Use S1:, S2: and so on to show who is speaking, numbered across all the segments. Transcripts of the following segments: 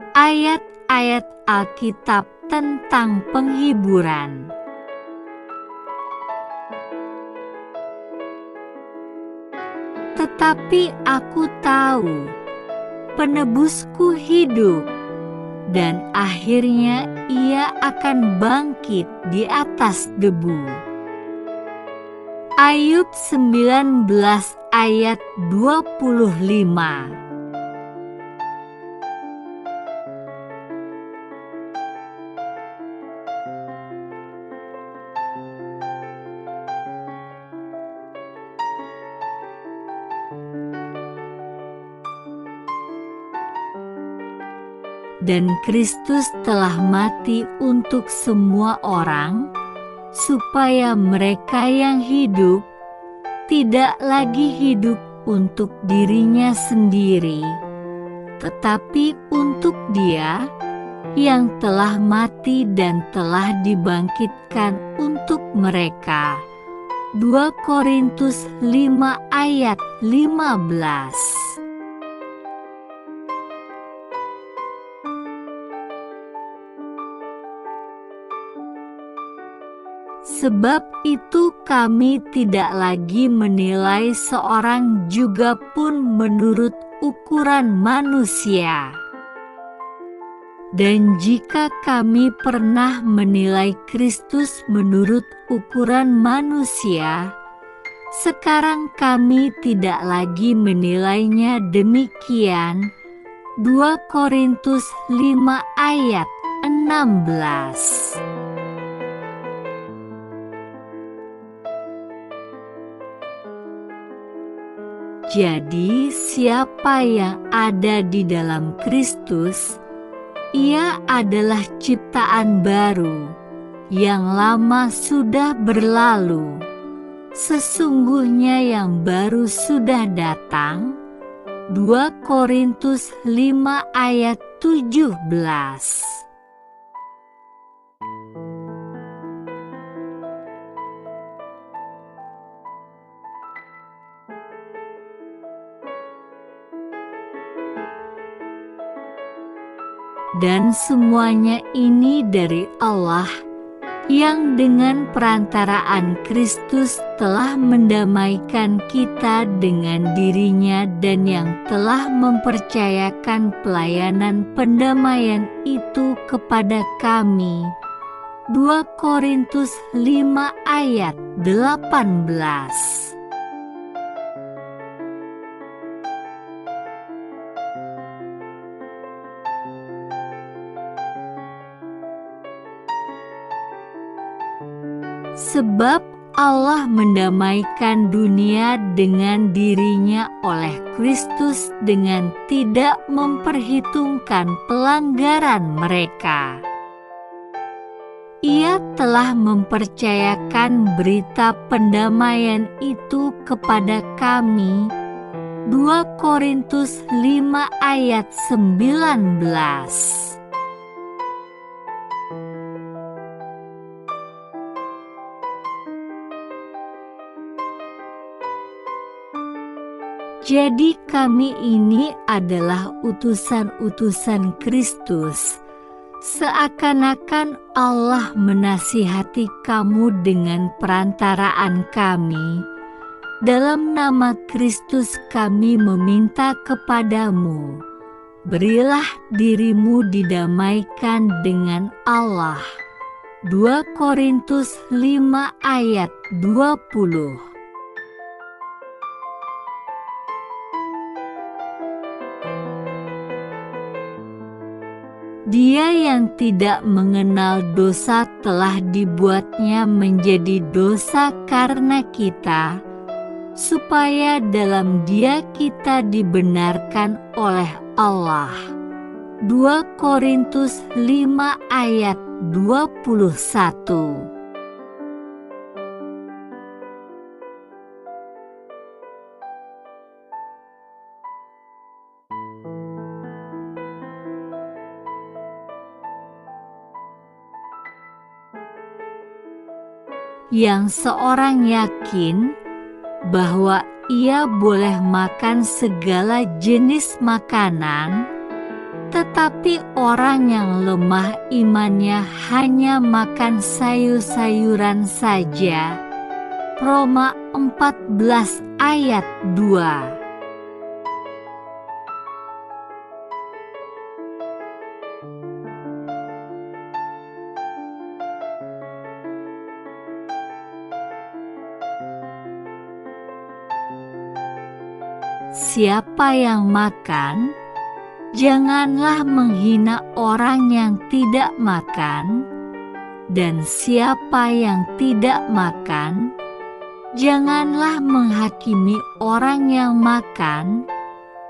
S1: Ayat-ayat Alkitab tentang penghiburan. Tetapi aku tahu, penebusku hidup, dan akhirnya ia akan bangkit di atas debu. Ayub 19 ayat 25. Dan Kristus telah mati untuk semua orang, supaya mereka yang hidup tidak lagi hidup untuk dirinya sendiri, tetapi untuk Dia yang telah mati dan telah dibangkitkan untuk mereka. 2 Korintus 5 ayat 15. Sebab itu kami tidak lagi menilai seorang juga pun menurut ukuran manusia. Dan jika kami pernah menilai Kristus menurut ukuran manusia, sekarang kami tidak lagi menilainya demikian. 2 Korintus 5 ayat 16. Jadi siapa yang ada di dalam Kristus, ia adalah ciptaan baru, yang lama sudah berlalu, sesungguhnya yang baru sudah datang. 2 Korintus 5 ayat 17. Dan semuanya ini dari Allah, yang dengan perantaraan Kristus telah mendamaikan kita dengan dirinya dan yang telah mempercayakan pelayanan pendamaian itu kepada kami. 2 Korintus 5 ayat 18. Sebab Allah mendamaikan dunia dengan dirinya oleh Kristus dengan tidak memperhitungkan pelanggaran mereka. Ia telah mempercayakan berita pendamaian itu kepada kami. 2 Korintus 5 ayat 19. Jadi kami ini adalah utusan-utusan Kristus, seakan-akan Allah menasihati kamu dengan perantaraan kami. Dalam nama Kristus kami meminta kepadamu, berilah dirimu didamaikan dengan Allah. 2 Korintus 5 ayat 20. Dia yang tidak mengenal dosa telah dibuatnya menjadi dosa karena kita, supaya dalam Dia kita dibenarkan oleh Allah. 2 Korintus 5 ayat 21. Yang seorang yakin bahwa ia boleh makan segala jenis makanan, tetapi orang yang lemah imannya hanya makan sayur-sayuran saja. Roma 14 ayat 2. Siapa yang makan, janganlah menghina orang yang tidak makan, dan siapa yang tidak makan, janganlah menghakimi orang yang makan,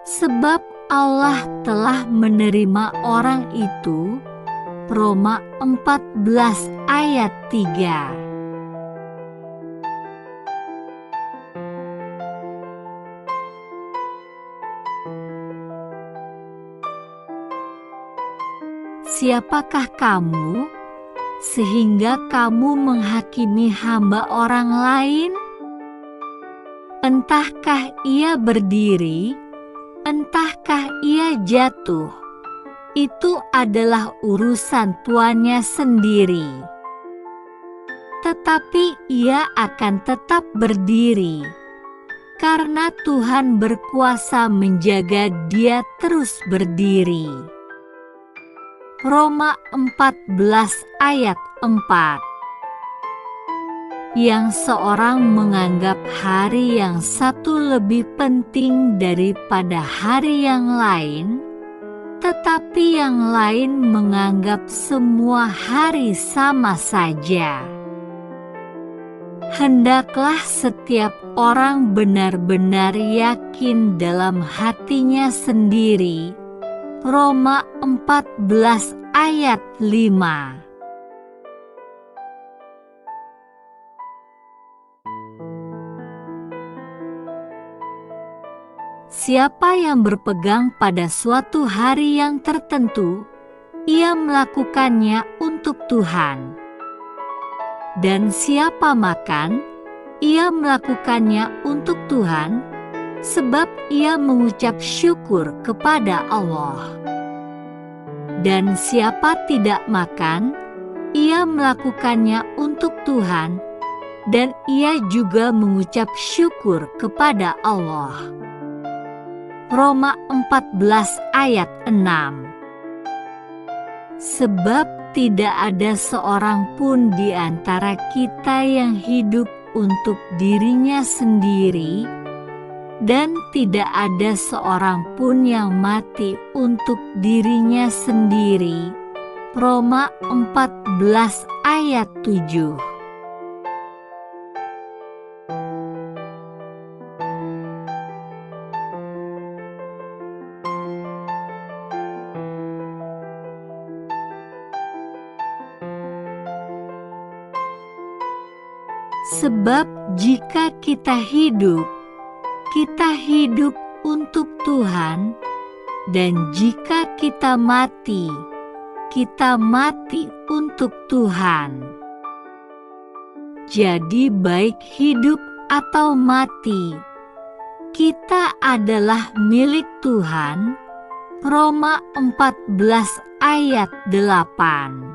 S1: sebab Allah telah menerima orang itu. Roma 14 ayat 3. Siapakah kamu, sehingga kamu menghakimi hamba orang lain? Entahkah ia berdiri, entahkah ia jatuh, itu adalah urusan tuannya sendiri. Tetapi ia akan tetap berdiri, karena Tuhan berkuasa menjaga dia terus berdiri. Roma 14 ayat 4. Yang seorang menganggap hari yang satu lebih penting daripada hari yang lain, tetapi yang lain menganggap semua hari sama saja. Hendaklah setiap orang benar-benar yakin dalam hatinya sendiri. Roma 14 ayat 5. Siapa yang berpegang pada suatu hari yang tertentu, ia melakukannya untuk Tuhan. Dan siapa makan, ia melakukannya untuk Tuhan, sebab ia mengucap syukur kepada Allah. Dan siapa tidak makan, ia melakukannya untuk Tuhan, dan ia juga mengucap syukur kepada Allah. Roma 14 ayat 6. Sebab tidak ada seorang pun di antara kita yang hidup untuk dirinya sendiri, dan tidak ada seorang pun yang mati untuk dirinya sendiri. Roma 14 ayat 7. Sebab jika kita hidup untuk Tuhan, dan jika kita mati untuk Tuhan. Jadi baik hidup atau mati, kita adalah milik Tuhan. Roma 14 ayat 8.